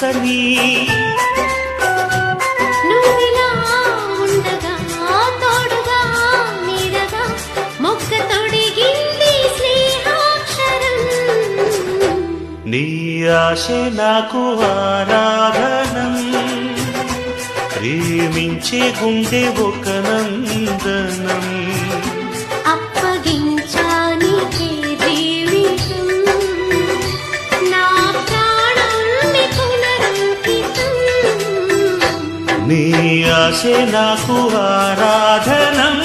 పచ్చని నువ్విలా ఉండగా తోడుగా నీడగా మొక్క తొడిగింది స్నేహాక్షరం. నీ ఆశే నాకు ఆరాధనం, ప్రేమించే గుండె ఒక నందనం. అప్పగించానికే జీవితం, నా ప్రాణాన్ని పునరంకితం. నీ ఆశే నాకు ఆరాధనం.